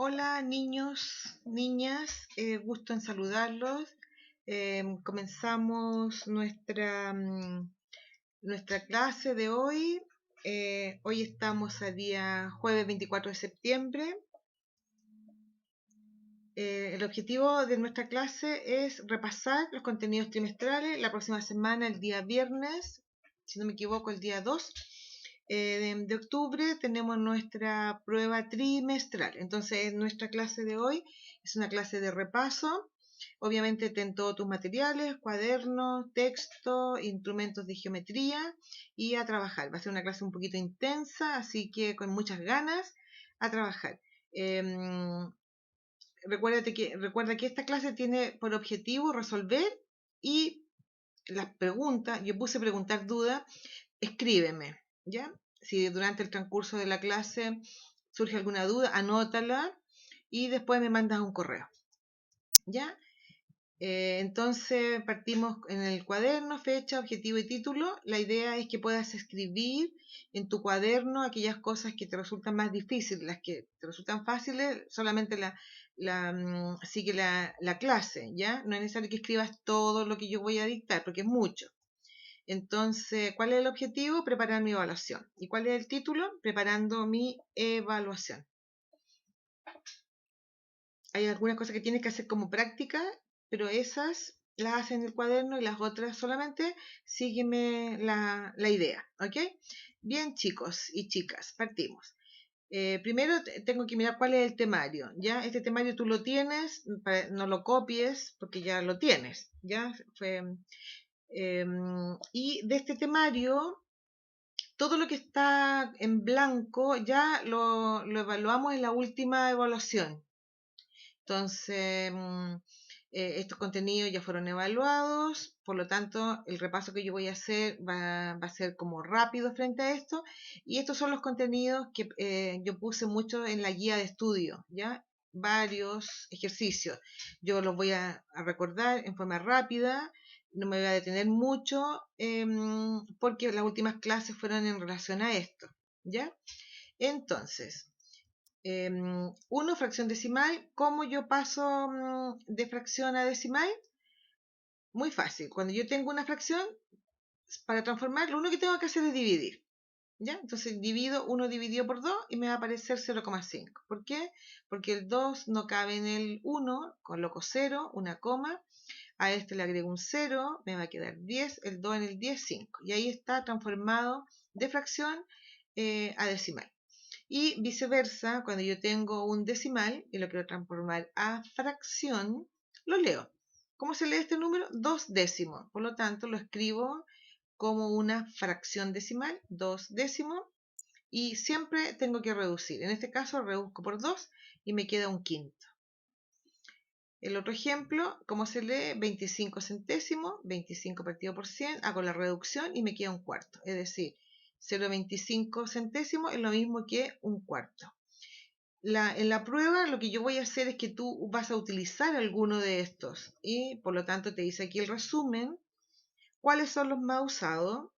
Hola niños, niñas, gusto en saludarlos. Comenzamos nuestra clase de hoy. Hoy estamos a día jueves 24 de septiembre. El objetivo de nuestra clase es repasar los contenidos trimestrales. La próxima semana, el día viernes, si no me equivoco, el día 2 de octubre, tenemos nuestra prueba trimestral. Entonces, nuestra clase de hoy es una clase de repaso. Obviamente, ten todos tus materiales, cuadernos, texto, instrumentos de geometría y a trabajar. Va a ser una clase un poquito intensa, así que con muchas ganas a trabajar. Recuerda que esta clase tiene por objetivo resolver y las preguntas, yo puse preguntar dudas, escríbeme, ¿ya? Si durante el transcurso de la clase surge alguna duda, anótala y después me mandas un correo, ¿ya? Entonces partimos en el cuaderno, fecha, objetivo y título. La idea es que puedas escribir en tu cuaderno aquellas cosas que te resultan más difíciles, las que te resultan fáciles, solamente sigue la clase, ¿ya? No es necesario que escribas todo lo que yo voy a dictar, porque es mucho. Entonces, ¿cuál es el objetivo? Preparar mi evaluación. ¿Y cuál es el título? Preparando mi evaluación. Hay algunas cosas que tienes que hacer como práctica, pero esas las haces en el cuaderno y las otras solamente sígueme la idea, ¿ok? Bien, chicos y chicas, partimos. Primero tengo que mirar cuál es el temario, ¿ya? Este temario tú lo tienes, no lo copies porque ya lo tienes, ¿ya? Y de este temario, todo lo que está en blanco ya lo evaluamos en la última evaluación. Entonces, estos contenidos ya fueron evaluados, por lo tanto, el repaso que yo voy a hacer va a ser como rápido frente a esto. Y estos son los contenidos que yo puse mucho en la guía de estudio, ¿ya? Varios ejercicios. Yo los voy a recordar en forma rápida, no me voy a detener mucho, porque las últimas clases fueron en relación a esto, ¿ya? Entonces, 1, fracción decimal. ¿Cómo yo paso de fracción a decimal? Muy fácil. Cuando yo tengo una fracción, para transformar, lo único que tengo que hacer es dividir, ¿ya? Entonces divido 1 dividido por 2 y me va a aparecer 0,5. ¿Por qué? Porque el 2 no cabe en el 1, coloco 0, una coma, a este le agrego un 0, me va a quedar 10, el 2 en el 10, 5. Y ahí está transformado de fracción a decimal. Y viceversa, cuando yo tengo un decimal y lo quiero transformar a fracción, lo leo. ¿Cómo se lee este número? 2 décimos. Por lo tanto, lo escribo como una fracción decimal, 2 décimos, y siempre tengo que reducir. En este caso, reduzco por 2 y me queda un quinto. El otro ejemplo, ¿cómo se lee? 25 centésimos, 25 partido por 100, hago la reducción y me queda un cuarto. Es decir, 0,25 centésimos es lo mismo que un cuarto. En la prueba lo que yo voy a hacer es que tú vas a utilizar alguno de estos y por lo tanto te dice aquí el resumen, cuáles son los más usados.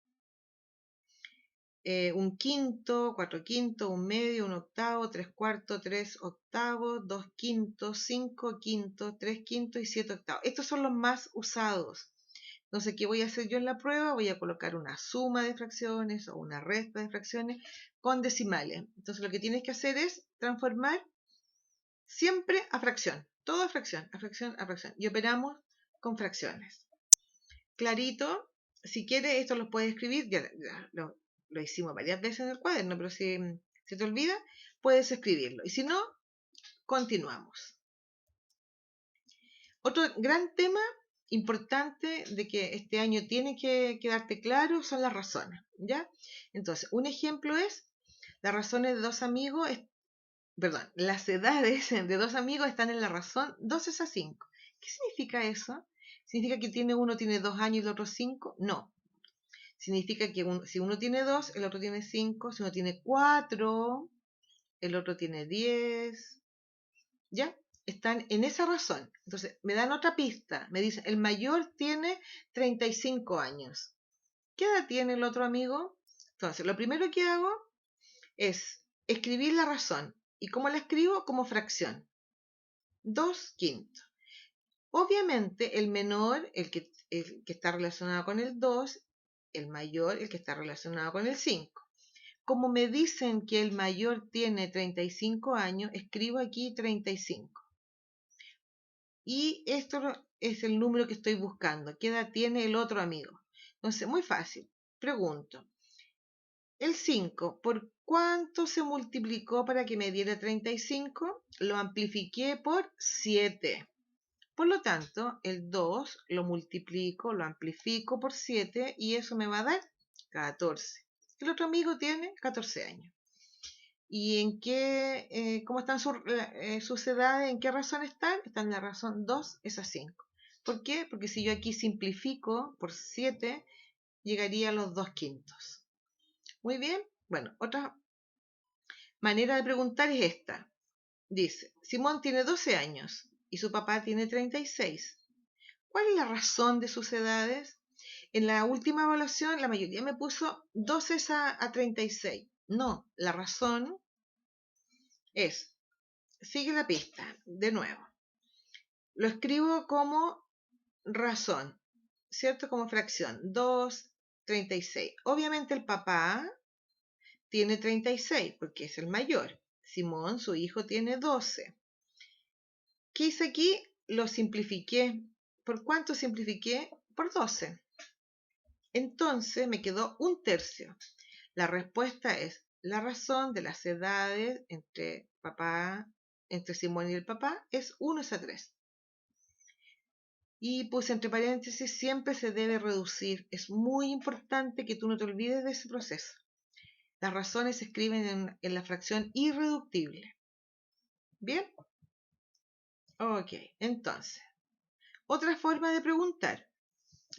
Un quinto, 4 quintos, un medio, un octavo, 3 cuartos, 3 octavos, 2 quintos, 5 quintos, 3 quintos y 7 octavos. Estos son los más usados. Entonces, ¿qué voy a hacer yo en la prueba? Voy a colocar una suma de fracciones o una resta de fracciones con decimales. Entonces, lo que tienes que hacer es transformar siempre a fracción. Todo a fracción, a fracción, a fracción. Y operamos con fracciones. Clarito. Si quieres, esto lo puedes escribir. Ya lo hicimos varias veces en el cuaderno, pero si se te olvida, puedes escribirlo. Y si no, continuamos. Otro gran tema importante de que este año tiene que quedarte claro son las razones, ¿ya? Entonces, un ejemplo es las razones de dos amigos, las edades de dos amigos están en la razón 2 a 5. ¿Qué significa eso? ¿Significa que uno tiene 2 años y el otro 5? No. Significa que si uno tiene 2, el otro tiene 5. Si uno tiene 4, el otro tiene 10. ¿Ya? Están en esa razón. Entonces, me dan otra pista. Me dicen, el mayor tiene 35 años. ¿Qué edad tiene el otro amigo? Entonces, lo primero que hago es escribir la razón ¿Y cómo la escribo? Como fracción. 2/5. Obviamente el menor, el que está relacionado con el 2, el mayor, el que está relacionado con el 5. Como me dicen que el mayor tiene 35 años, escribo aquí 35. Y esto es el número que estoy buscando. ¿Qué edad tiene el otro amigo? Entonces, muy fácil. Pregunto. El 5, ¿por cuánto se multiplicó para que me diera 35? Lo amplifiqué por 7. Por lo tanto, el 2 lo multiplico, lo amplifico por 7 y eso me va a dar 14. El otro amigo tiene 14 años. ¿Y en qué, cómo están sus edades? ¿En qué razón están? Están en la razón 2 es a 5. ¿Por qué? Porque si yo aquí simplifico por 7, llegaría a los 2/5. Muy bien. Bueno, otra manera de preguntar es esta. Dice, Simón tiene 12 años y su papá tiene 36. ¿Cuál es la razón de sus edades? En la última evaluación, la mayoría me puso 12 a 36. No, la razón es, sigue la pista, de nuevo. Lo escribo como razón, ¿cierto? Como fracción, 2, 36. Obviamente el papá tiene 36 porque es el mayor. Simón, su hijo, tiene 12. ¿Qué hice aquí? Lo simplifiqué. ¿Por cuánto simplifiqué? Por 12. Entonces me quedó 1/3. La respuesta es la razón de las edades entre Simón y el papá es 1/3. Y puse entre paréntesis, siempre se debe reducir. Es muy importante que tú no te olvides de ese proceso. Las razones se escriben en la fracción irreductible. ¿Bien? Ok, entonces, otra forma de preguntar.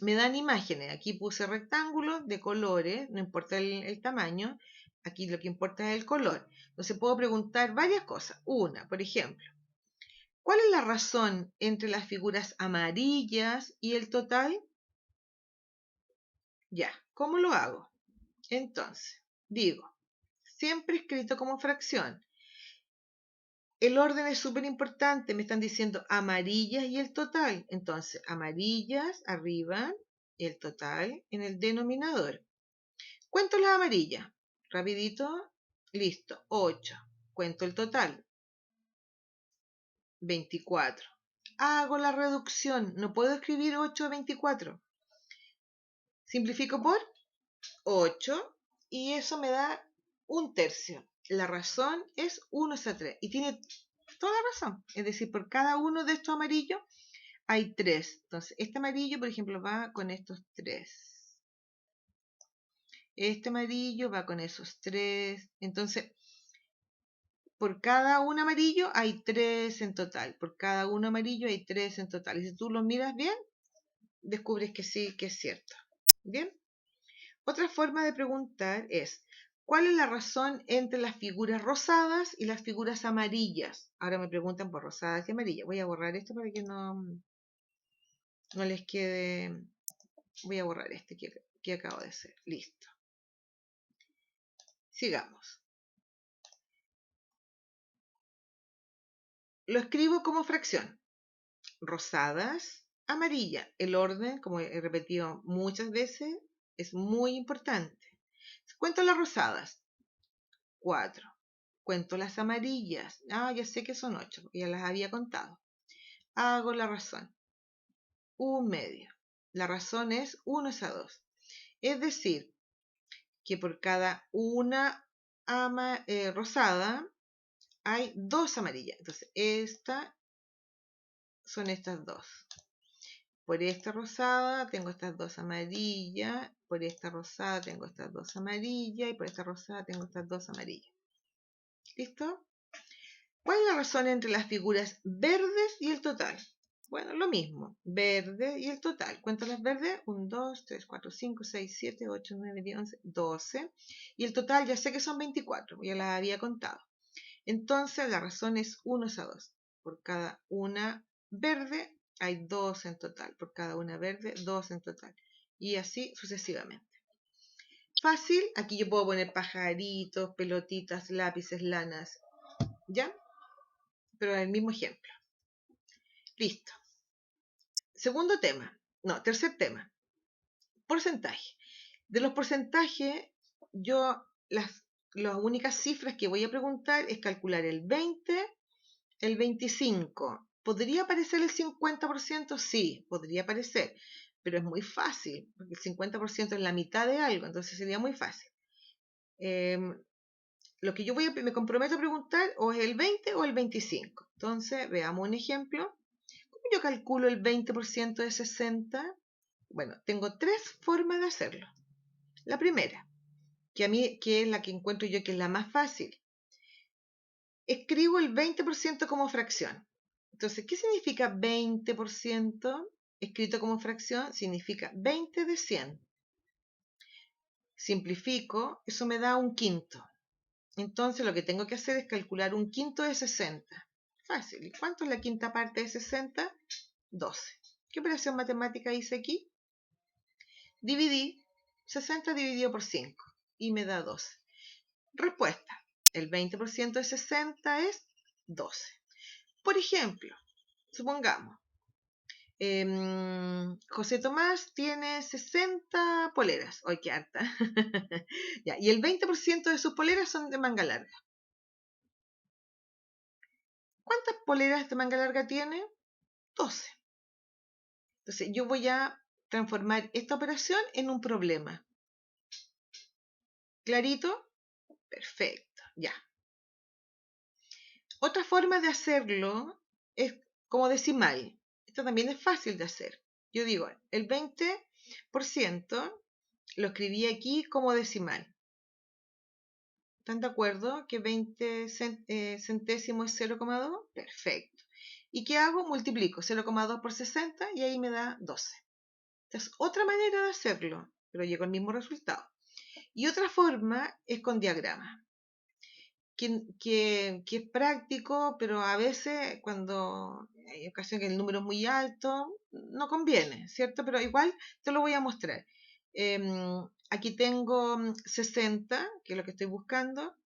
Me dan imágenes. Aquí puse rectángulos de colores, no importa el tamaño. Aquí lo que importa es el color. Entonces puedo preguntar varias cosas. Una, por ejemplo, ¿cuál es la razón entre las figuras amarillas y el total? Ya, ¿cómo lo hago? Entonces, digo, siempre escrito como fracción. El orden es súper importante. Me están diciendo amarillas y el total. Entonces, amarillas arriba, el total en el denominador. Cuento las amarillas. Rapidito. Listo. 8. Cuento el total. 24. Hago la reducción. No puedo escribir 8 a 24. Simplifico por 8 y eso me da 1/3. La razón es 1/3. Y tiene toda la razón. Es decir, por cada uno de estos amarillos hay 3. Entonces, este amarillo, por ejemplo, va con estos 3. Este amarillo va con esos 3. Entonces, por cada un amarillo hay 3 en total. Por cada uno amarillo hay 3 en total. Y si tú lo miras bien, descubres que sí, que es cierto. Bien. Otra forma de preguntar es, ¿cuál es la razón entre las figuras rosadas y las figuras amarillas? Ahora me preguntan por rosadas y amarillas. Voy a borrar esto para que no les quede. Voy a borrar este que acabo de hacer. Listo. Sigamos. Lo escribo como fracción. Rosadas, amarilla. El orden, como he repetido muchas veces, es muy importante. Cuento las rosadas. 4. Cuento las amarillas. Ya sé que son 8, porque ya las había contado. Hago la razón. 1/2. La razón es 1/2. Es decir, que por cada una rosada hay 2 amarillas. Entonces, son estas 2. Por esta rosada tengo estas 2 amarillas, por esta rosada tengo estas 2 amarillas y por esta rosada tengo estas 2 amarillas. ¿Listo? ¿Cuál es la razón entre las figuras verdes y el total? Bueno, lo mismo, verde y el total. Cuento las verdes, 1, 2, 3, 4, 5, 6, 7, 8, 9, 10, 11, 12. Y el total ya sé que son 24, ya las había contado. Entonces la razón es 1/2. Por cada una verde hay 2 en total. Por cada una verde, 2 en total. Y así sucesivamente. Fácil, aquí yo puedo poner pajaritos, pelotitas, lápices, lanas. ¿Ya? Pero el mismo ejemplo. Listo. Segundo tema. No, tercer tema. Porcentaje. De los porcentajes, yo las únicas cifras que voy a preguntar es calcular el 20, el 25. ¿Podría aparecer el 50%? Sí, podría aparecer, pero es muy fácil, porque el 50% es la mitad de algo, entonces sería muy fácil. Lo que yo me comprometo a preguntar o es el 20 o el 25. Entonces, veamos un ejemplo. ¿Cómo yo calculo el 20% de 60? Bueno, tengo tres formas de hacerlo. La primera, que es la que encuentro yo que es la más fácil. Escribo el 20% como fracción. Entonces, ¿qué significa 20%? Escrito como fracción significa 20 de 100. Simplifico, eso me da un quinto. Entonces lo que tengo que hacer es calcular un quinto de 60. Fácil. ¿Y cuánto es la quinta parte de 60? 12. ¿Qué operación matemática hice aquí? Dividí 60 dividido por 5 y me da 12. Respuesta. El 20% de 60 es 12. Por ejemplo, supongamos, José Tomás tiene 60 poleras. ¡Ay, qué harta! Ya, y el 20% de sus poleras son de manga larga. ¿Cuántas poleras de manga larga tiene? 12. Entonces, yo voy a transformar esta operación en un problema. ¿Clarito? Perfecto, ya. Otra forma de hacerlo es como decimal. Esto también es fácil de hacer. Yo digo, el 20% lo escribí aquí como decimal. ¿Están de acuerdo que 20 centésimos es 0,2? Perfecto. ¿Y qué hago? Multiplico 0,2 por 60 y ahí me da 12. Esta es otra manera de hacerlo, pero llego al mismo resultado. Y otra forma es con diagrama, que es práctico, pero a veces cuando hay ocasiones que el número es muy alto, no conviene, ¿cierto? Pero igual te lo voy a mostrar. Aquí tengo 60, que es lo que estoy buscando.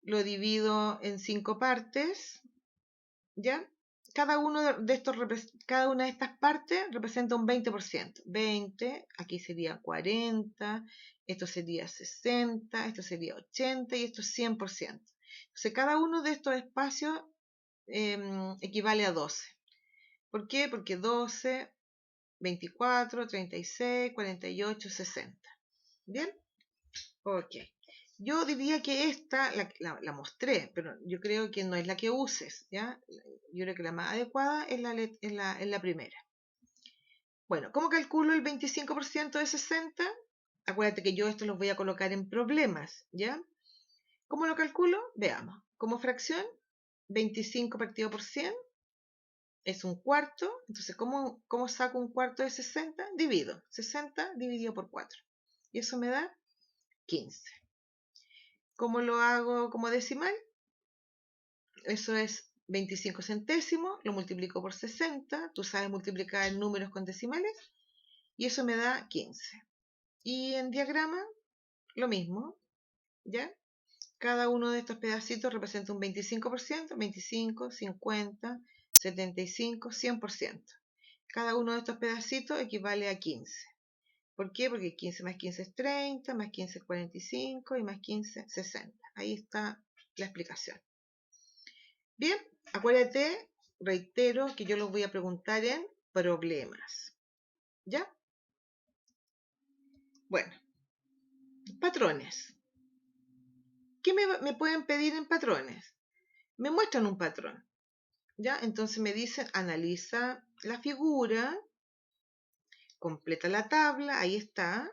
Lo divido en 5 partes, ¿ya? Cada una de estas partes representa un 20%. 20, aquí sería 40, esto sería 60, esto sería 80 y esto es 100%. Entonces, cada uno de estos espacios equivale a 12. ¿Por qué? Porque 12, 24, 36, 48, 60. ¿Bien? Ok. Yo diría que esta la mostré, pero yo creo que no es la que uses, ¿ya? Yo creo que la más adecuada es la primera. Bueno, ¿cómo calculo el 25% de 60? Acuérdate que yo esto los voy a colocar en problemas, ¿ya? ¿Cómo lo calculo? Veamos. Como fracción, 25 partido por 100 es un cuarto. Entonces, ¿cómo saco un cuarto de 60? Divido. 60 dividido por 4. Y eso me da 15. ¿Cómo lo hago como decimal? Eso es 25 centésimos, lo multiplico por 60, tú sabes multiplicar números con decimales, y eso me da 15. Y en diagrama, lo mismo, ¿ya? Cada uno de estos pedacitos representa un 25%, 25, 50, 75, 100%. Cada uno de estos pedacitos equivale a 15. ¿Por qué? Porque 15 más 15 es 30, más 15 es 45 y más 15 es 60. Ahí está la explicación. Bien, acuérdate, reitero que yo los voy a preguntar en problemas. ¿Ya? Bueno, patrones. ¿Qué me pueden pedir en patrones? Me muestran un patrón. ¿Ya? Entonces me dicen, analiza la figura, completa la tabla, ahí está,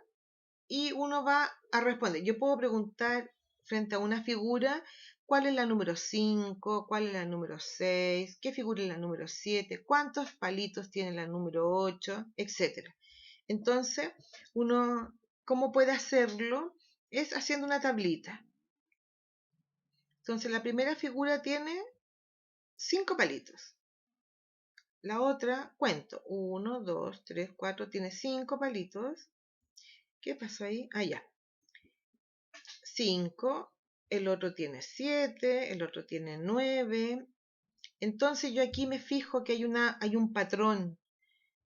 y uno va a responder. Yo puedo preguntar frente a una figura cuál es la número 5, cuál es la número 6, qué figura es la número 7, cuántos palitos tiene la número 8, etc. Entonces, uno, ¿cómo puede hacerlo? Es haciendo una tablita. Entonces, la primera figura tiene 5 palitos. La otra, cuento, 1, 2, 3, 4, tiene 5 palitos. ¿Qué pasó ahí? Ah, ya. 5, el otro tiene 7, el otro tiene 9. Entonces yo aquí me fijo que hay un patrón.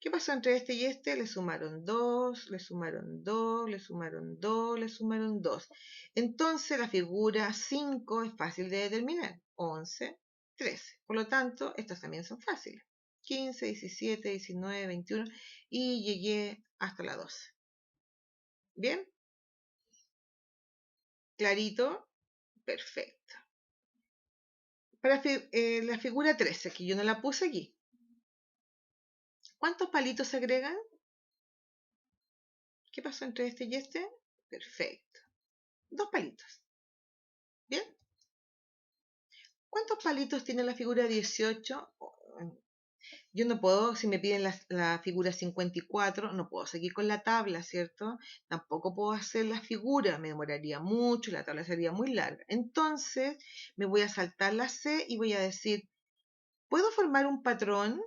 ¿Qué pasó entre este y este? Le sumaron 2, le sumaron 2, le sumaron 2, le sumaron 2. Entonces la figura 5 es fácil de determinar. 11, 13. Por lo tanto, estas también son fáciles. 15, 17, 19, 21 y llegué hasta la 12. ¿Bien? ¿Clarito? Perfecto. Para la figura 13, que yo no la puse aquí. ¿Cuántos palitos se agregan? ¿Qué pasó entre este y este? Perfecto. 2 palitos. ¿Bien? ¿Cuántos palitos tiene la figura 18? Yo no puedo, si me piden la figura 54, no puedo seguir con la tabla, ¿cierto? Tampoco puedo hacer la figura, me demoraría mucho, la tabla sería muy larga. Entonces, me voy a saltar la C y voy a decir, ¿puedo formar un patrón?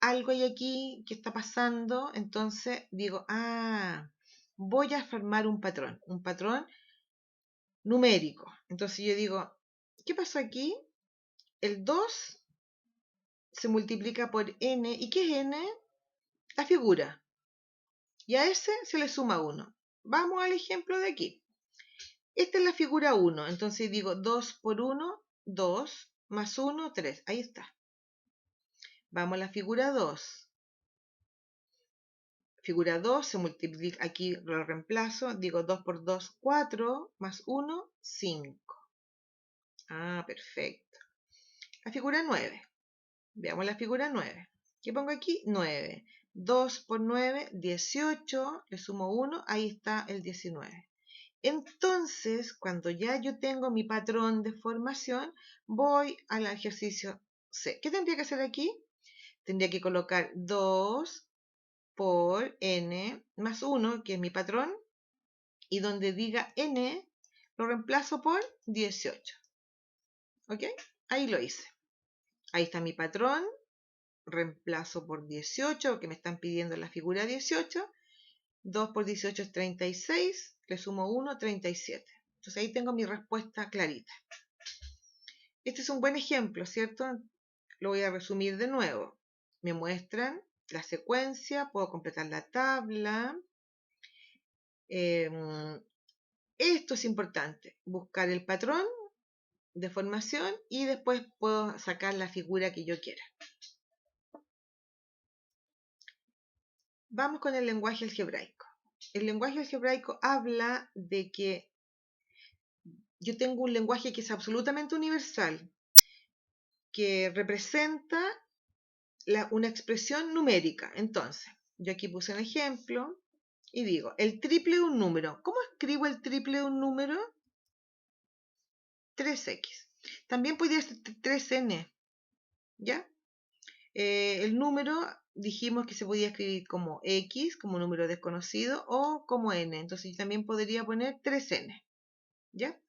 Algo hay aquí que está pasando, entonces digo, voy a formar un patrón numérico. Entonces yo digo, ¿qué pasó aquí? El 2 se multiplica por n. ¿Y qué es n? La figura. Y a ese se le suma 1. Vamos al ejemplo de aquí. Esta es la figura 1. Entonces digo 2 por 1, 2, más 1, 3. Ahí está. Vamos a la figura 2. Figura 2 se multiplica, aquí lo reemplazo, digo 2 por 2, 4, más 1, 5. Perfecto. La figura 9. Veamos la figura 9. ¿Qué pongo aquí? 9. 2 por 9, 18. Le sumo 1, ahí está el 19. Entonces, cuando ya yo tengo mi patrón de formación, voy al ejercicio C. ¿Qué tendría que hacer aquí? Tendría que colocar 2 por n más 1, que es mi patrón, y donde diga n, lo reemplazo por 18. ¿Ok? Ahí lo hice. Ahí está mi patrón, reemplazo por 18, que me están pidiendo la figura 18. 2 por 18 es 36, le sumo 1, 37. Entonces ahí tengo mi respuesta clarita. Este es un buen ejemplo, ¿cierto? Lo voy a resumir de nuevo. Me muestran la secuencia, puedo completar la tabla. Esto es importante, buscar el patrón de formación y después puedo sacar la figura que yo quiera. Vamos con el lenguaje algebraico. El lenguaje algebraico habla de que yo tengo un lenguaje que es absolutamente universal, que representa una expresión numérica. Entonces, yo aquí puse un ejemplo y digo, el triple de un número. ¿Cómo escribo el triple de un número? 3x. También podría ser 3n, ¿ya? El número dijimos que se podía escribir como x, como número desconocido, o como n. Entonces yo también podría poner 3n, ¿ya?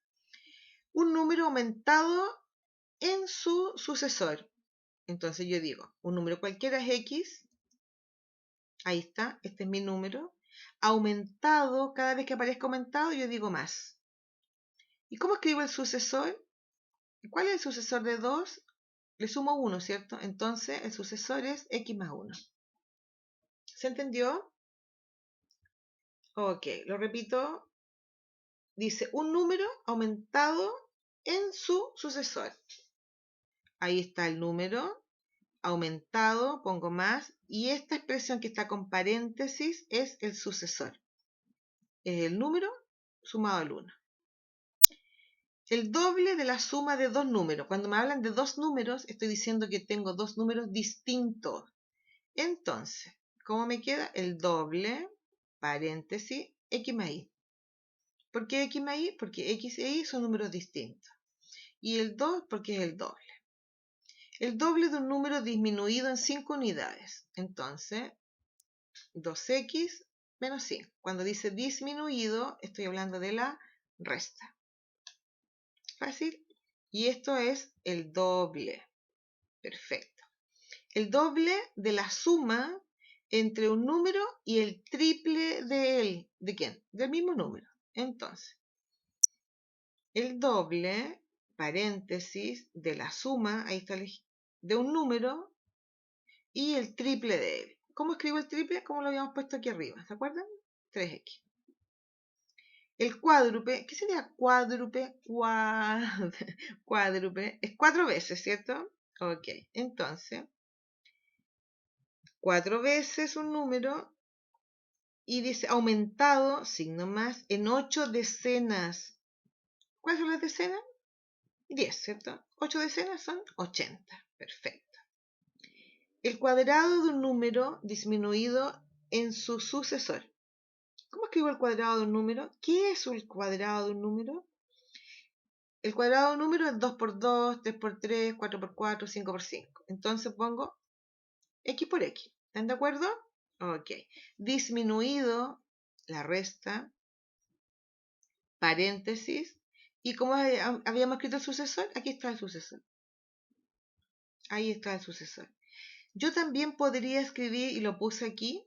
Un número aumentado en su sucesor. Entonces yo digo, un número cualquiera es x, ahí está, este es mi número. Aumentado, cada vez que aparezca aumentado, yo digo más. ¿Y cómo escribo el sucesor? ¿Cuál es el sucesor de 2? Le sumo 1, ¿cierto? Entonces el sucesor es x más 1. ¿Se entendió? Ok, lo repito. Dice un número aumentado en su sucesor. Ahí está el número aumentado, pongo más, y esta expresión que está con paréntesis es el sucesor. Es el número sumado al 1. El doble de la suma de dos números. Cuando me hablan de dos números, estoy diciendo que tengo dos números distintos. Entonces, ¿cómo me queda? El doble, paréntesis, x más y. ¿Por qué x más y? Porque x e y son números distintos. Y el 2 porque es el doble. El doble de un número disminuido en 5 unidades. Entonces, 2x menos 5. Cuando dice disminuido, estoy hablando de la resta. Fácil. Y esto es el doble. Perfecto. El doble de la suma entre un número y el triple de él. ¿De quién? Del mismo número. Entonces, el doble, paréntesis, de la suma, ahí está, de un número y el triple de él. ¿Cómo escribo el triple? Como lo habíamos puesto aquí arriba, ¿se acuerdan? 3x. El cuádruple, ¿qué sería cuádruple? Cuádruple, es 4 veces, ¿cierto? Ok, entonces, 4 veces un número y dice aumentado, signo más, en 8 decenas. ¿Cuáles son las decenas? 10, ¿cierto? 8 decenas son 80. Perfecto. El cuadrado de un número disminuido en su sucesor. ¿Cómo escribo el cuadrado de un número? ¿Qué es el cuadrado de un número? El cuadrado de un número es 2 por 2, 3 por 3, 4 por 4, 5 por 5. Entonces pongo x por x. ¿Están de acuerdo? Ok. Disminuido, la resta, paréntesis. ¿Y cómo habíamos escrito el sucesor? Aquí está el sucesor. Ahí está el sucesor. Yo también podría escribir, y lo puse aquí,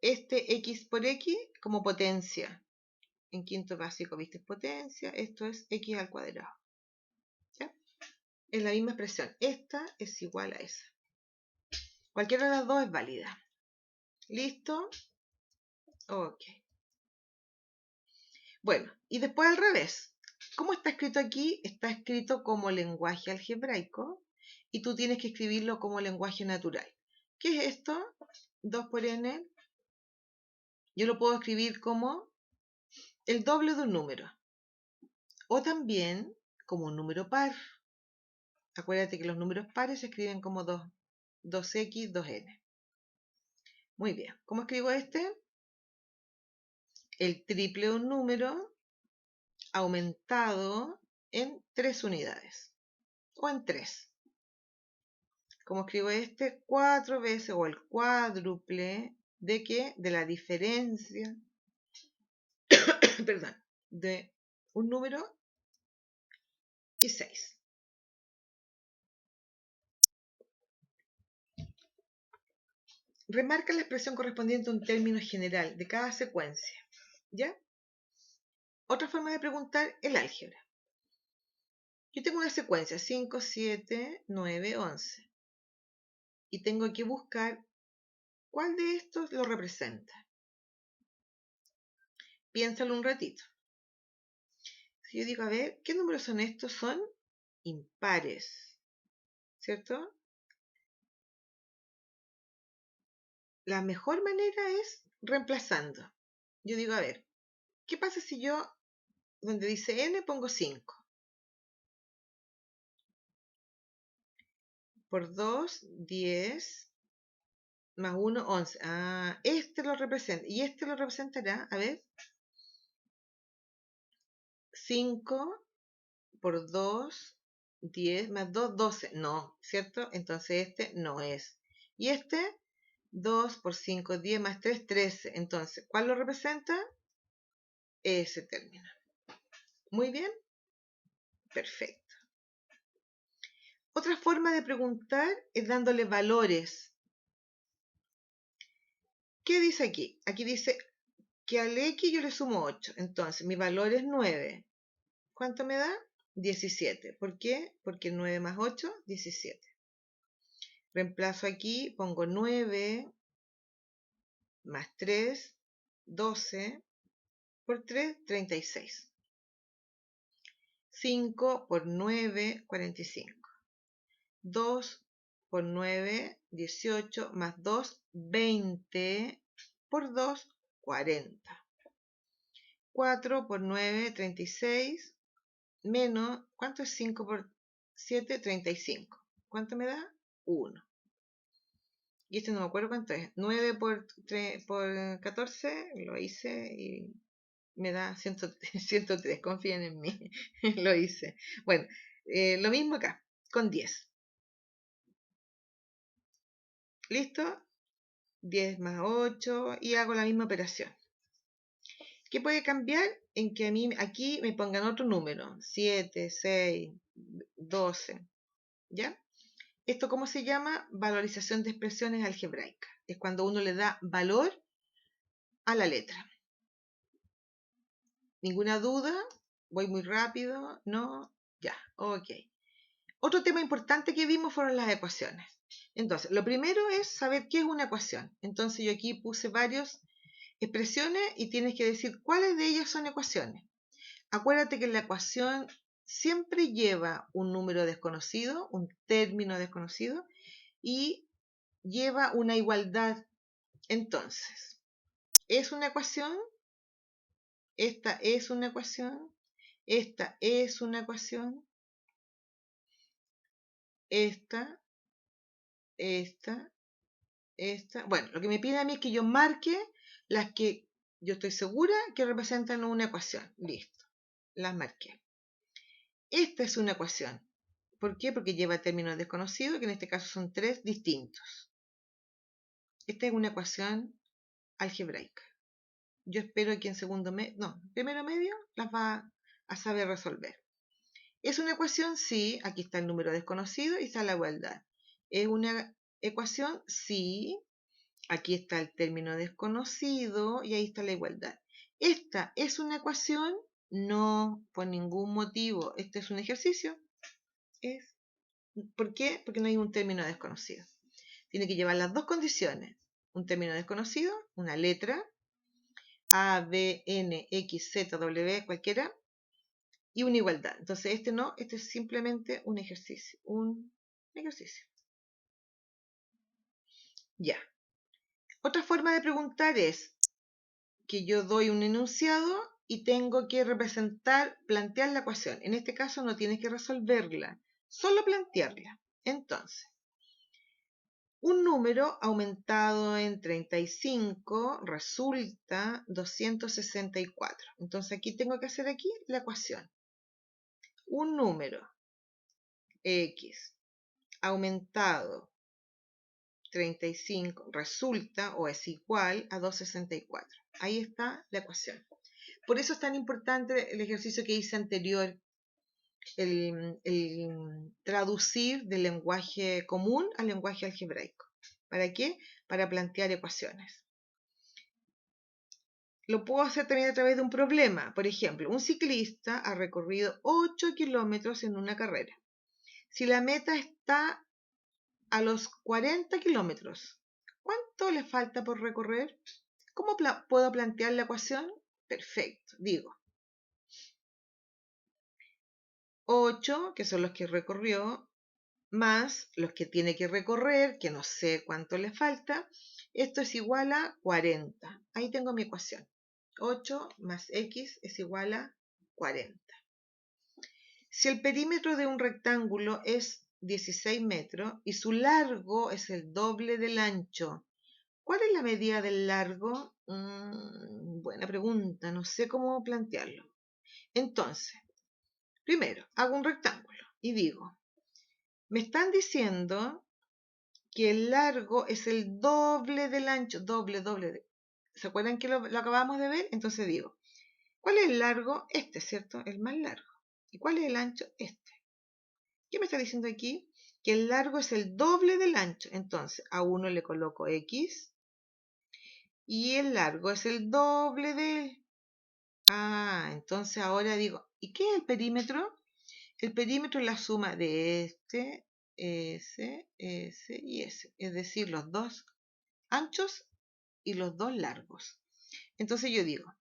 este x por x como potencia. En quinto básico viste potencia, esto es x al cuadrado. ¿Ya? Es la misma expresión. Esta es igual a esa. Cualquiera de las dos es válida. ¿Listo? Ok. Bueno, y después al revés. ¿Cómo está escrito aquí? Está escrito como lenguaje algebraico y tú tienes que escribirlo como lenguaje natural. ¿Qué es esto? 2 por n. Yo lo puedo escribir como el doble de un número. O también como un número par. Acuérdate que los números pares se escriben como 2x, 2n. Muy bien. ¿Cómo escribo este? El triple de un número aumentado en 3 unidades. O en 3. ¿Cómo escribo este? 4 veces o el cuádruple de qué? De la diferencia, perdón, de un número y 6. Remarca la expresión correspondiente a un término general de cada secuencia. ¿Ya? Otra forma de preguntar el álgebra. Yo tengo una secuencia 5, 7, 9, 11. Y tengo que buscar cuál de estos lo representa. Piénsalo un ratito. Si yo digo, a ver, ¿qué números son estos? Son impares, ¿cierto? La mejor manera es reemplazando. Yo digo, a ver, ¿qué pasa si yo, donde dice n, pongo 5? Por 2, 10, más 1, 11. Ah, este lo representa. Y este lo representará, a ver, 5 por 2, 10, más 2, 12. No, ¿cierto? Entonces este no es. Y este, 2 por 5, 10 más 3, 13. Entonces, ¿cuál lo representa? Ese término. Muy bien. Perfecto. Otra forma de preguntar es dándole valores. ¿Qué dice aquí? Aquí dice que al x yo le sumo 8. Entonces, mi valor es 9. ¿Cuánto me da? 17. ¿Por qué? Porque 9 más 8, 17. Reemplazo aquí, pongo 9 más 3, 12. Por 3, 36. 5 por 9, 45. 2 por 9, 18, más 2, 20, por 2, 40. 4 por 9, 36, menos, ¿cuánto es 5 por 7? 35. ¿Cuánto me da? 1. Y este no me acuerdo cuánto es. 9 por 14, lo hice y me da 103, confíen en mí, lo hice. Bueno, lo mismo acá, con 10. ¿Listo? 10 más 8 y hago la misma operación. ¿Qué puede cambiar? En que a mí aquí me pongan otro número, 7, 6, 12, ¿ya? ¿Esto cómo se llama? Valorización de expresiones algebraicas. Es cuando uno le da valor a la letra. Ninguna duda, ¿Voy muy rápido? ¿No? Ya, ok. Otro tema importante que vimos fueron las ecuaciones. Entonces, lo primero es saber qué es una ecuación. Entonces yo aquí puse varias expresiones y tienes que decir cuáles de ellas son ecuaciones. Acuérdate que la ecuación siempre lleva un número desconocido, un término desconocido, y lleva una igualdad. Entonces, ¿es una ecuación? Esta es una ecuación. Esta es una ecuación. Esta. Bueno, lo que me pide a mí es que yo marque las que yo estoy segura que representan una ecuación. Listo, las marqué. Esta es una ecuación. ¿Por qué? Porque lleva términos desconocidos, que en este caso son 3 distintos. Esta es una ecuación algebraica. Yo espero que en primero medio las va a saber resolver. ¿Es una ecuación? Sí, aquí está el número desconocido y está la igualdad. ¿Es una ecuación? Sí, aquí está el término desconocido y ahí está la igualdad. ¿Esta es una ecuación? No, por ningún motivo. Este es un ejercicio. ¿Por qué? Porque no hay un término desconocido. Tiene que llevar las dos condiciones. Un término desconocido, una letra, A, B, N, X, Z, W, cualquiera, y una igualdad. Entonces este no, este es simplemente un ejercicio. Un ejercicio. Ya. Otra forma de preguntar es que yo doy un enunciado y tengo que plantear la ecuación. En este caso no tienes que resolverla, solo plantearla. Entonces, un número aumentado en 35 resulta 264. Entonces aquí tengo que hacer la ecuación. Un número X aumentado 35 resulta o es igual a 264. Ahí está la ecuación. Por eso es tan importante el ejercicio que hice anterior, el traducir del lenguaje común al lenguaje algebraico. ¿Para qué? Para plantear ecuaciones. Lo puedo hacer también a través de un problema. Por ejemplo, un ciclista ha recorrido 8 kilómetros en una carrera. Si la meta está a los 40 kilómetros, ¿cuánto le falta por recorrer? ¿Cómo puedo plantear la ecuación? Perfecto, digo 8, que son los que recorrió, más los que tiene que recorrer, que no sé cuánto le falta. Esto es igual a 40. Ahí tengo mi ecuación. 8 más x es igual a 40. Si el perímetro de un rectángulo es 16 metros y su largo es el doble del ancho, ¿cuál es la medida del largo? Buena pregunta, no sé cómo plantearlo. Entonces, primero, hago un rectángulo y digo, me están diciendo que el largo es el doble del ancho, doble. ¿Se acuerdan que lo acabamos de ver? Entonces digo, ¿cuál es el largo? Este, ¿cierto? El más largo. ¿Y cuál es el ancho? Este. ¿Qué me está diciendo aquí? Que el largo es el doble del ancho. Entonces, a uno le coloco X y el largo es el doble de... entonces ahora digo, ¿y qué es el perímetro? El perímetro es la suma de este, ese y ese. Es decir, los dos anchos y los dos largos. Entonces yo digo,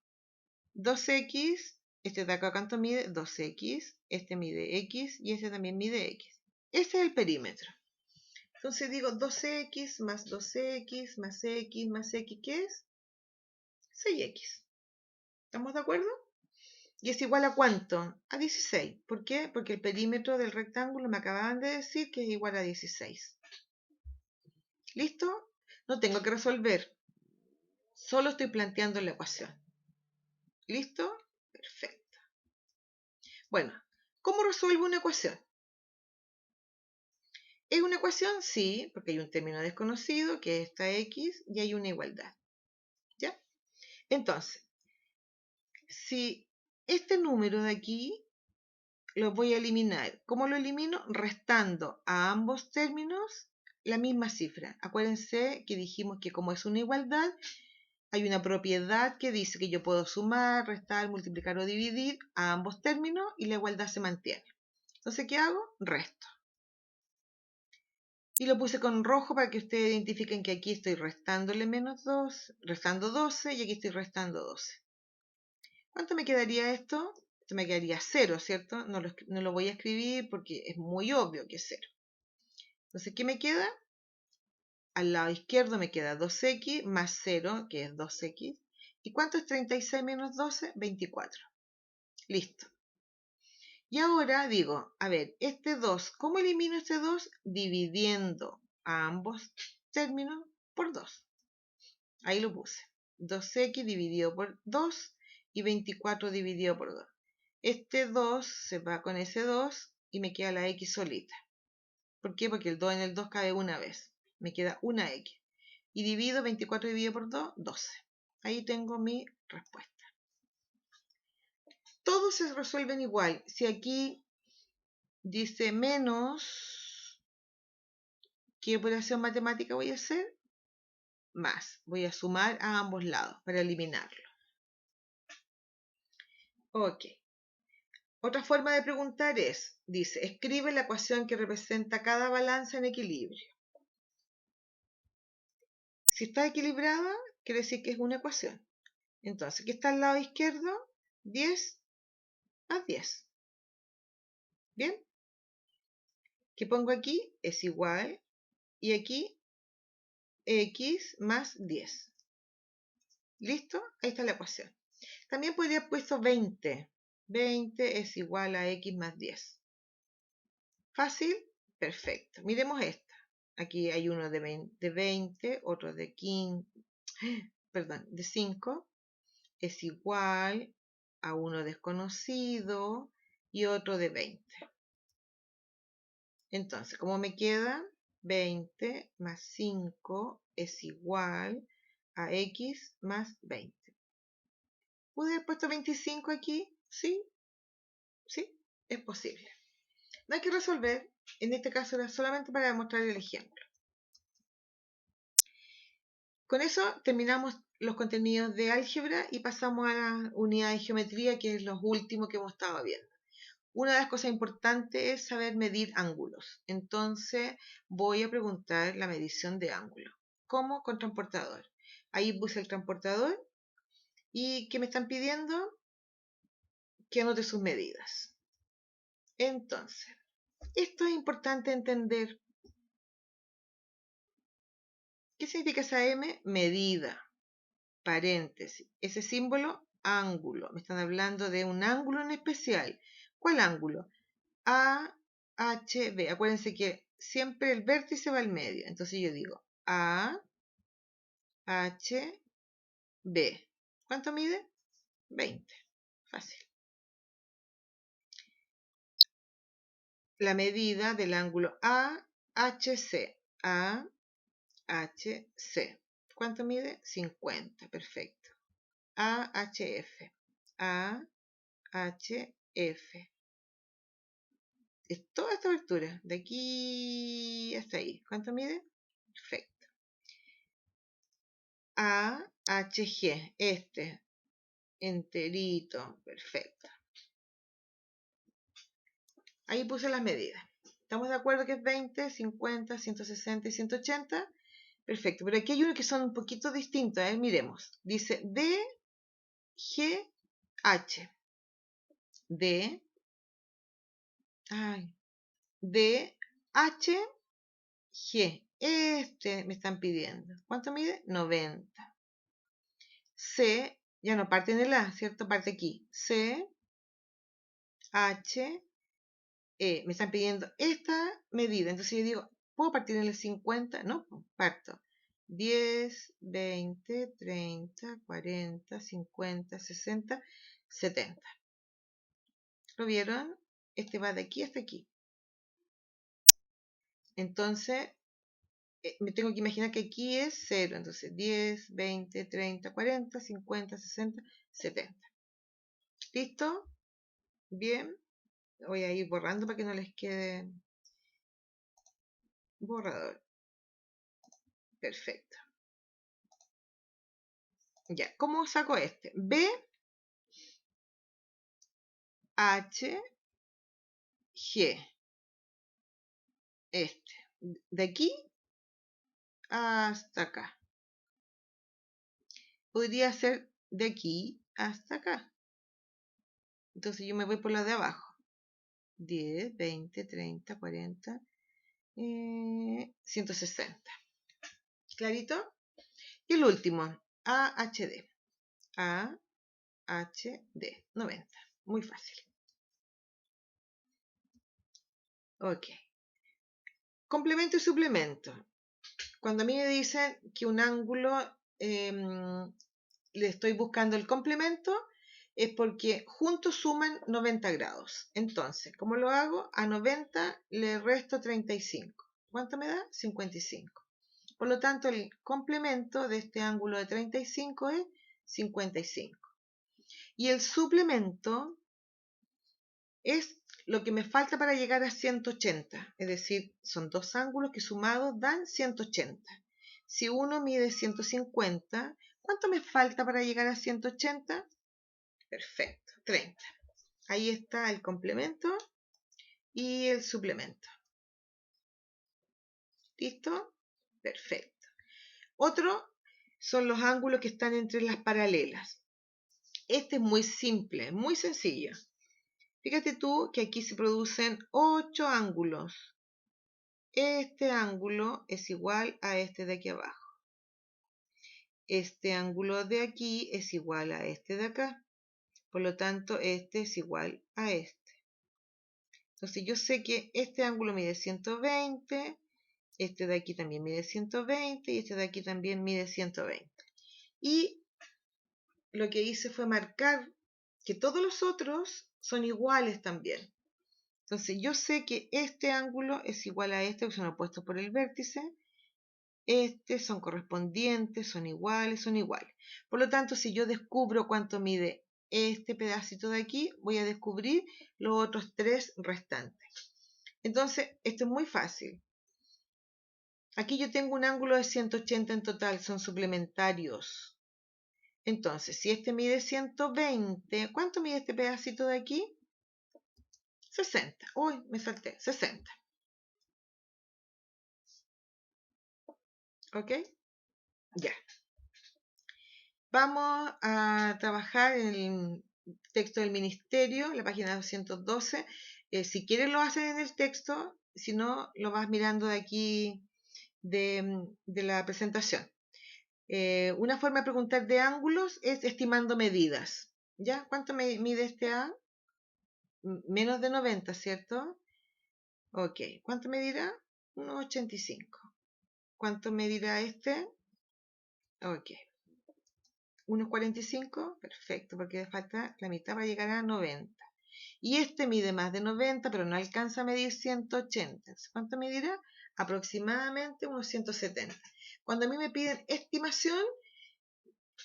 2x, este de acá cuánto mide, 2x, este mide x y este también mide x. Ese es el perímetro. Entonces digo 2x más 2x más x más x, ¿qué es? 6x. ¿Estamos de acuerdo? ¿Y es igual a cuánto? A 16. ¿Por qué? Porque el perímetro del rectángulo me acababan de decir que es igual a 16. ¿Listo? No tengo que resolver. Solo estoy planteando la ecuación. ¿Listo? Perfecto. Bueno, ¿cómo resuelvo una ecuación? ¿Es una ecuación? Sí, porque hay un término desconocido, que es esta x, y hay una igualdad. ¿Ya? Entonces, si este número de aquí lo voy a eliminar. ¿Cómo lo elimino? Restando a ambos términos la misma cifra. Acuérdense que dijimos que como es una igualdad, hay una propiedad que dice que yo puedo sumar, restar, multiplicar o dividir a ambos términos y la igualdad se mantiene. Entonces, ¿qué hago? Resto. Y lo puse con rojo para que ustedes identifiquen que aquí estoy restándole menos 2, restando 12 y aquí estoy restando 12. ¿Cuánto me quedaría esto? Esto me quedaría 0, ¿cierto? No lo voy a escribir porque es muy obvio que es 0. Entonces, ¿qué me queda? Al lado izquierdo me queda 2x más 0, que es 2x. ¿Y cuánto es 36 menos 12? 24. Listo. Y ahora digo, a ver, este 2, ¿cómo elimino este 2? Dividiendo a ambos términos por 2. Ahí lo puse. 2x dividido por 2 y 24 dividido por 2. Este 2 se va con ese 2 y me queda la x solita. ¿Por qué? Porque el 2 en el 2 cabe una vez. Me queda una x. Y divido 24 dividido por 2, 12. Ahí tengo mi respuesta. Todos se resuelven igual. Si aquí dice menos, ¿qué operación matemática voy a hacer? Más. Voy a sumar a ambos lados para eliminarlo. Ok. Otra forma de preguntar es, dice, escribe la ecuación que representa cada balanza en equilibrio. Si está equilibrada, quiere decir que es una ecuación. Entonces, ¿qué está al lado izquierdo? 10 más 10. ¿Bien? ¿Qué pongo aquí? Es igual. Y aquí, x más 10. ¿Listo? Ahí está la ecuación. También podría haber puesto 20. 20 es igual a x más 10. ¿Fácil? Perfecto. Miremos esta. Aquí hay uno de 20, otro de 15, perdón, de 5. Es igual a uno desconocido y otro de 20. Entonces, ¿cómo me queda? 20 más 5 es igual a x más 20. ¿Pude haber puesto 25 aquí? Sí, sí, es posible. No hay que resolver, en este caso era solamente para demostrar el ejemplo. Con eso terminamos los contenidos de álgebra y pasamos a la unidad de geometría, que es lo último que hemos estado viendo. Una de las cosas importantes es saber medir ángulos. Entonces voy a preguntar la medición de ángulos. ¿Cómo? Con transportador. Ahí puse el transportador y ¿qué me están pidiendo? Que anote sus medidas. Entonces, esto es importante entender. ¿Qué significa esa M? Medida. Paréntesis. Ese símbolo, ángulo. Me están hablando de un ángulo en especial. ¿Cuál ángulo? A, H, B. Acuérdense que siempre el vértice va al medio. Entonces yo digo A, H, B. ¿Cuánto mide? 20. Fácil. La medida del ángulo AHC. AHC. ¿Cuánto mide? 50. Perfecto. AHF. AHF. Es toda esta abertura. De aquí hasta ahí. ¿Cuánto mide? Perfecto. AHG. Este. Enterito. Perfecto. Ahí puse las medidas. ¿Estamos de acuerdo que es 20, 50, 160 y 180? Perfecto. Pero aquí hay unos que son un poquito distintos. Miremos. Dice DGH. D. Ay. DHG. Este me están pidiendo. ¿Cuánto mide? 90. C. Ya no parte en el A, ¿cierto? Parte aquí. C. H. Me están pidiendo esta medida. Entonces yo digo, ¿puedo partir en el 50? No, parto. 10, 20, 30, 40, 50, 60, 70. ¿Lo vieron? Este va de aquí hasta aquí. Entonces, me tengo que imaginar que aquí es 0. Entonces, 10, 20, 30, 40, 50, 60, 70. ¿Listo? Bien. Voy a ir borrando para que no les quede borrador. Perfecto. Ya, ¿cómo saco este? B, H, G. Este. De aquí hasta acá. Podría ser de aquí hasta acá. Entonces yo me voy por la de abajo. 10, 20, 30, 40, 160. ¿Clarito? Y el último, AHD. AHD, 90. Muy fácil. Ok. Complemento y suplemento. Cuando a mí me dicen que un ángulo le estoy buscando el complemento, es porque juntos suman 90 grados. Entonces, ¿cómo lo hago? A 90 le resto 35. ¿Cuánto me da? 55. Por lo tanto, el complemento de este ángulo de 35 es 55. Y el suplemento es lo que me falta para llegar a 180. Es decir, son dos ángulos que sumados dan 180. Si uno mide 150, ¿cuánto me falta para llegar a 180? Perfecto, 30. Ahí está el complemento y el suplemento. ¿Listo? Perfecto. Otro son los ángulos que están entre las paralelas. Este es muy simple, muy sencillo. Fíjate tú que aquí se producen 8 ángulos. Este ángulo es igual a este de aquí abajo. Este ángulo de aquí es igual a este de acá. Por lo tanto, este es igual a este. Entonces yo sé que este ángulo mide 120, este de aquí también mide 120 y este de aquí también mide 120. Y lo que hice fue marcar que todos los otros son iguales también. Entonces yo sé que este ángulo es igual a este, que son opuestos por el vértice. Estos son correspondientes, son iguales. Por lo tanto, si yo descubro cuánto mide este pedacito de aquí, voy a descubrir los otros 3 restantes. Entonces, esto es muy fácil. Aquí yo tengo un ángulo de 180 en total, son suplementarios. Entonces, si este mide 120, ¿cuánto mide este pedacito de aquí? 60. Uy, me salté, 60. ¿Ok? Ya. Vamos a trabajar en el texto del ministerio, la página 212. Si quieres lo haces en el texto, si no, lo vas mirando de aquí de la presentación. Una forma de preguntar de ángulos es estimando medidas. ¿Ya? ¿Cuánto mide este A? Menos de 90, ¿cierto? Ok. ¿Cuánto medirá? 1,85. ¿Cuánto medirá este? Ok. 1,45, perfecto, porque le falta la mitad para llegar a 90. Y este mide más de 90, pero no alcanza a medir 180. ¿Cuánto medirá? Aproximadamente unos 170. Cuando a mí me piden estimación,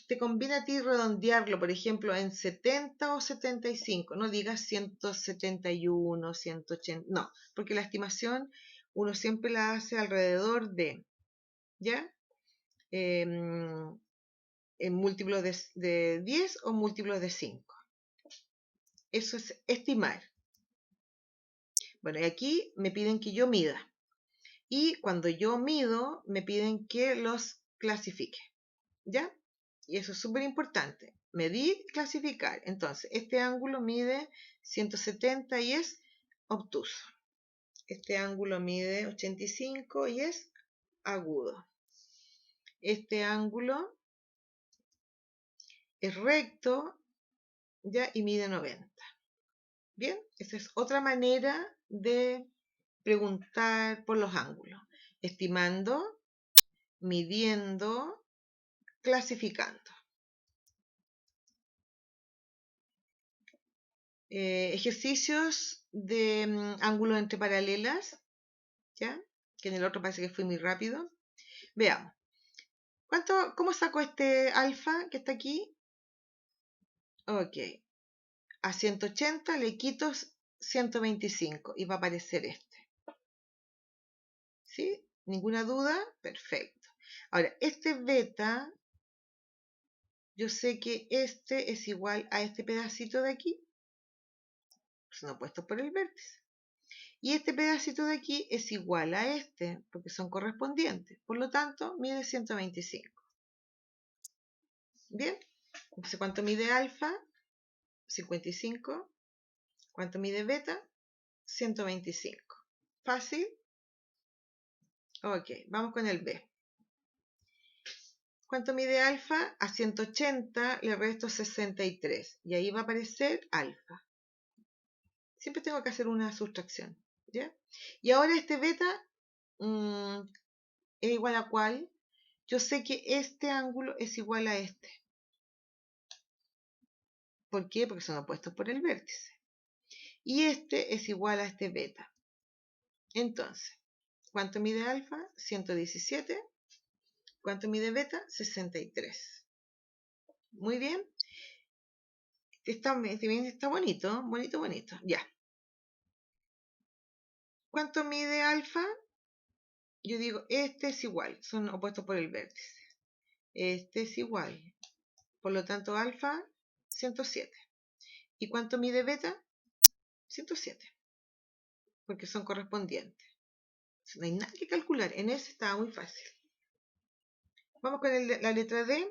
te conviene a ti redondearlo, por ejemplo, en 70 o 75. No digas 171, 180. No, porque la estimación uno siempre la hace alrededor de, ¿ya? En múltiplos de 10 o múltiplos de 5. Eso es estimar. Bueno, y aquí me piden que yo mida. Y cuando yo mido, me piden que los clasifique. ¿Ya? Y eso es súper importante. Medir y clasificar. Entonces, este ángulo mide 170 y es obtuso. Este ángulo mide 85 y es agudo. Este ángulo es recto, ¿ya? Y mide 90. Bien, esa es otra manera de preguntar por los ángulos, estimando, midiendo, clasificando. Ejercicios de ángulos entre paralelas, ¿ya? Que en el otro parece que fui muy rápido. Veamos. ¿Cómo saco este alfa que está aquí? Ok. A 180 le quito 125 y va a aparecer este. ¿Sí? ¿Ninguna duda? Perfecto. Ahora, este beta, yo sé que este es igual a este pedacito de aquí, son opuestos por el vértice. Y este pedacito de aquí es igual a este, porque son correspondientes. Por lo tanto, mide 125. Bien, entonces, ¿cuánto mide alfa? 55. ¿Cuánto mide beta? 125. ¿Fácil? Ok, vamos con el B. ¿Cuánto mide alfa? A 180 le resto 63. Y ahí va a aparecer alfa. Siempre tengo que hacer una sustracción. ¿Ya? Y ahora este beta es igual a ¿cuál? Yo sé que este ángulo es igual a este. ¿Por qué? Porque son opuestos por el vértice. Y este es igual a este beta. Entonces, ¿cuánto mide alfa? 117. ¿Cuánto mide beta? 63. Muy bien. Está bonito, bonito. Ya. ¿Cuánto mide alfa? Yo digo, este es igual. Son opuestos por el vértice. Este es igual. Por lo tanto, alfa, 107. ¿Y cuánto mide beta? 107. Porque son correspondientes. No hay nada que calcular. En ese estaba muy fácil. Vamos con la letra D.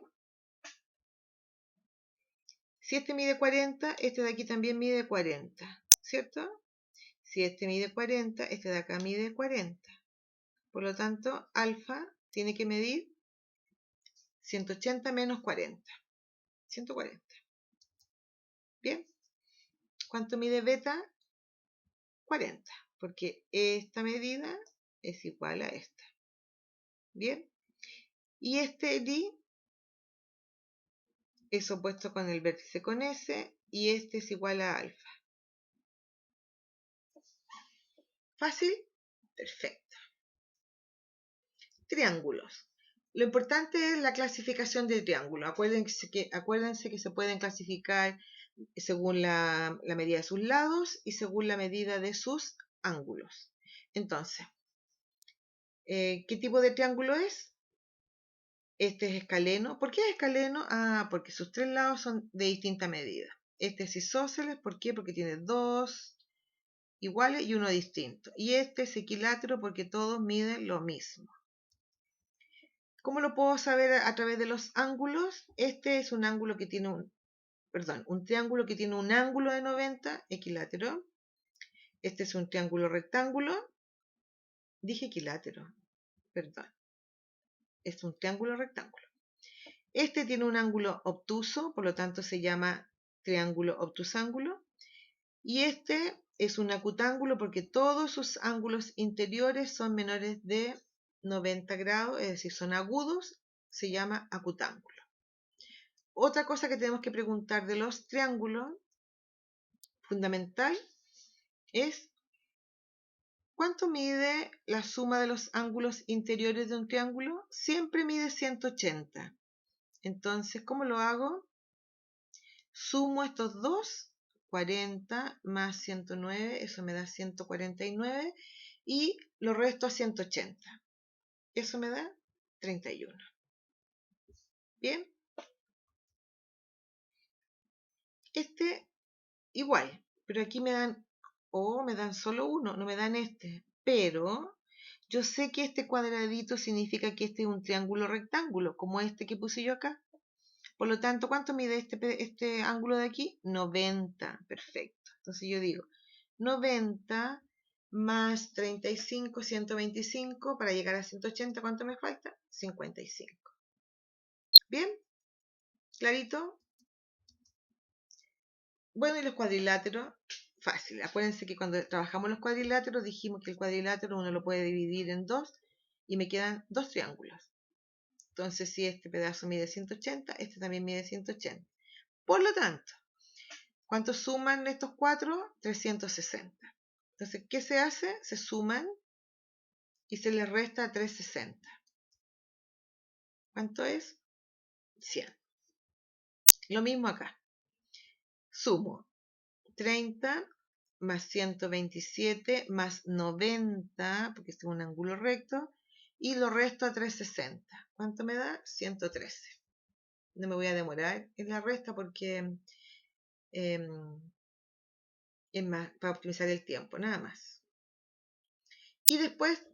Si este mide 40, este de aquí también mide 40. ¿Cierto? Si este mide 40, este de acá mide 40. Por lo tanto, alfa tiene que medir 180 menos 40. 140. Bien. ¿Cuánto mide beta? 40. Porque esta medida es igual a esta. Bien. Y este di es opuesto con el vértice con S y este es igual a alfa. ¿Fácil? Perfecto. Triángulos. Lo importante es la clasificación de triángulos. Acuérdense que se pueden clasificar según la medida de sus lados y según la medida de sus ángulos. Entonces, ¿qué tipo de triángulo es? Este es escaleno. ¿Por qué es escaleno? Porque sus tres lados son de distinta medida. Este es isósceles. ¿Por qué? Porque tiene dos iguales y uno distinto. Y este es equilátero porque todos miden lo mismo. ¿Cómo lo puedo saber a través de los ángulos? Este es un ángulo que tiene un triángulo que tiene un ángulo de 90, equilátero. Este es un triángulo rectángulo. Dije equilátero, perdón. Es un triángulo rectángulo. Este tiene un ángulo obtuso, por lo tanto se llama triángulo obtusángulo. Y este es un acutángulo porque todos sus ángulos interiores son menores de 90 grados, es decir, son agudos, se llama acutángulo. Otra cosa que tenemos que preguntar de los triángulos, fundamental, es ¿cuánto mide la suma de los ángulos interiores de un triángulo? Siempre mide 180. Entonces, ¿cómo lo hago? Sumo estos dos, 40 más 109, eso me da 149, y lo resto a 180. Eso me da 31. Bien. Este igual, pero aquí me dan, me dan solo uno, no me dan este. Pero yo sé que este cuadradito significa que este es un triángulo rectángulo, como este que puse yo acá. Por lo tanto, ¿cuánto mide este ángulo de aquí? 90. Perfecto. Entonces yo digo, 90 más 35, 125, para llegar a 180, ¿cuánto me falta? 55. ¿Bien? ¿Clarito? Bueno, y los cuadriláteros, fácil. Acuérdense que cuando trabajamos los cuadriláteros dijimos que el cuadrilátero uno lo puede dividir en dos y me quedan dos triángulos. Entonces, si este pedazo mide 180, este también mide 180. Por lo tanto, ¿cuánto suman estos cuatro? 360. Entonces, ¿qué se hace? Se suman y se les resta 360. ¿Cuánto es? 100. Lo mismo acá. Sumo 30 más 127 más 90, porque este es un ángulo recto, y lo resto a 360. ¿Cuánto me da? 113. No me voy a demorar en la resta porque es más para optimizar el tiempo, nada más. Y después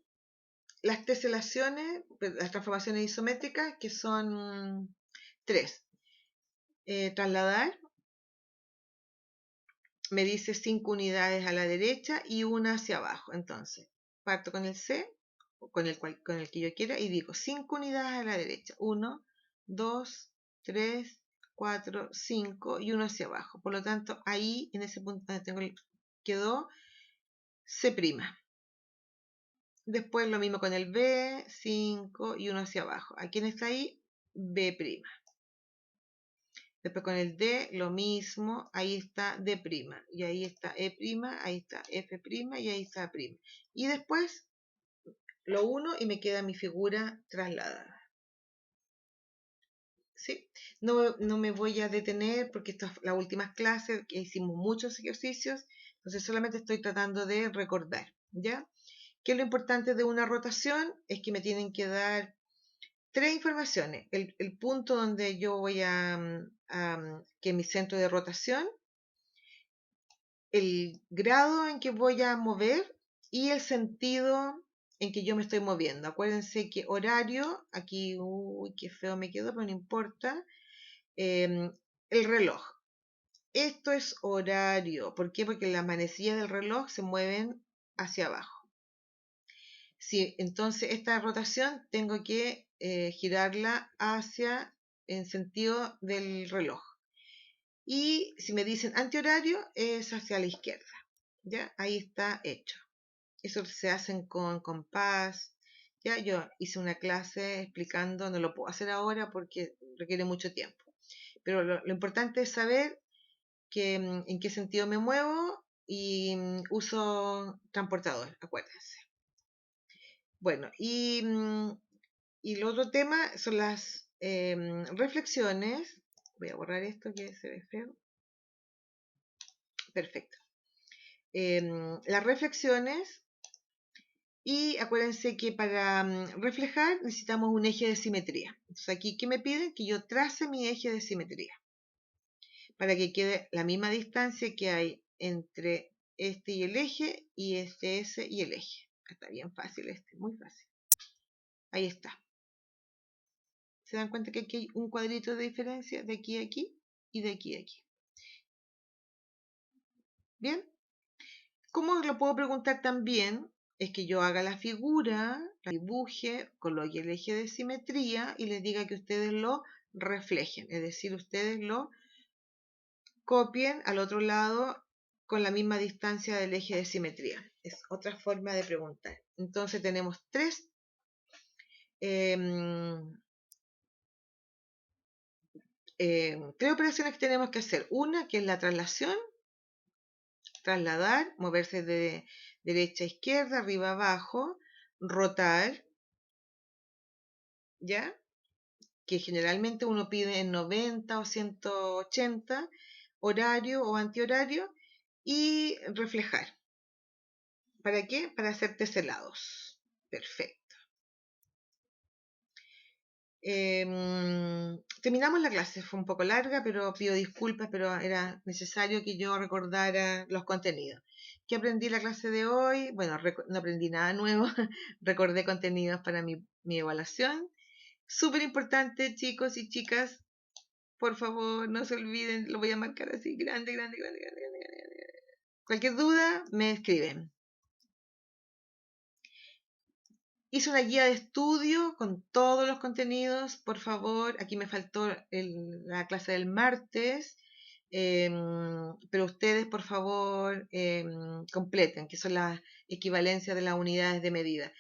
las teselaciones, las transformaciones isométricas, que son 3. Trasladar, me dice 5 unidades a la derecha y una hacia abajo. Entonces, parto con el C, con el que yo quiera, y digo 5 unidades a la derecha. 1, 2, 3, 4, 5 y uno hacia abajo. Por lo tanto, ahí, en ese punto donde tengo quedó C'. Después lo mismo con el B, 5 y uno hacia abajo. ¿A quién está ahí? B'. Después con el D lo mismo, ahí está D', y ahí está E', ahí está F', y ahí está A'. Y después lo uno y me queda mi figura trasladada. ¿Sí? No me voy a detener porque estas son las últimas clases, que hicimos muchos ejercicios, entonces solamente estoy tratando de recordar, ¿ya? ¿Qué es lo importante de una rotación? Es que me tienen que dar 3 informaciones. El punto donde yo voy que es mi centro de rotación, el grado en que voy a mover y el sentido en que yo me estoy moviendo. Acuérdense que horario, aquí, uy, qué feo me quedó, pero no importa. El reloj. Esto es horario. ¿Por qué? Porque las manecillas del reloj se mueven hacia abajo. Sí, entonces esta rotación tengo que girarla hacia en sentido del reloj. Y si me dicen antihorario, es hacia la izquierda. ¿Ya? Ahí está hecho. Eso se hacen con compás. Ya yo hice una clase explicando, no lo puedo hacer ahora porque requiere mucho tiempo. Pero lo importante es saber en qué sentido me muevo y uso transportador, acuérdense. Bueno, y el otro tema son las reflexiones. Voy a borrar esto que se ve feo. Perfecto. Las reflexiones. Y acuérdense que para reflejar necesitamos un eje de simetría. Entonces aquí, ¿qué me piden? Que yo trace mi eje de simetría para que quede la misma distancia que hay entre este y el eje y este S y el eje. Está bien fácil muy fácil. Ahí está. ¿Se dan cuenta que aquí hay un cuadrito de diferencia de aquí a aquí y de aquí a aquí? Bien. ¿Cómo lo puedo preguntar también? Es que yo haga la figura, la dibuje, coloque el eje de simetría y les diga que ustedes lo reflejen, es decir, ustedes lo copien al otro lado con la misma distancia del eje de simetría. Es otra forma de preguntar. Entonces tenemos tres operaciones que tenemos que hacer. Una que es la traslación, trasladar, moverse de derecha a izquierda, arriba a abajo, rotar, ¿ya? Que generalmente uno pide en 90 o 180, horario o antihorario, y reflejar. ¿Para qué? Para hacer teselados. Perfecto. Terminamos la clase, fue un poco larga, pero pido disculpas, pero era necesario que yo recordara los contenidos. ¿Qué aprendí la clase de hoy? Bueno, no aprendí nada nuevo, recordé contenidos para mi evaluación. Súper importante, chicos y chicas, por favor, no se olviden, lo voy a marcar así, grande, grande, grande, grande, grande, grande. Cualquier duda, me escriben. Hice una guía de estudio con todos los contenidos, por favor. Aquí me faltó la clase del martes, pero ustedes, por favor, completen, que son las equivalencias de las unidades de medida.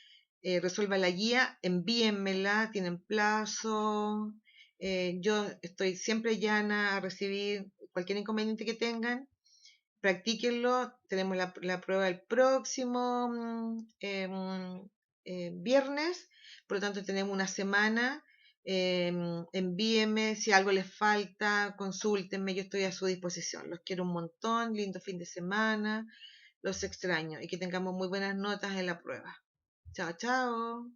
Resuelvan la guía, envíenmela, tienen plazo. Yo estoy siempre llana a recibir cualquier inconveniente que tengan. Practíquenlo. Tenemos la prueba el próximo viernes, por lo tanto tenemos una semana. Envíenme si algo les falta, consúltenme, yo estoy a su disposición. Los quiero un montón, lindo fin de semana, los extraño y que tengamos muy buenas notas en la prueba. Chao, chao.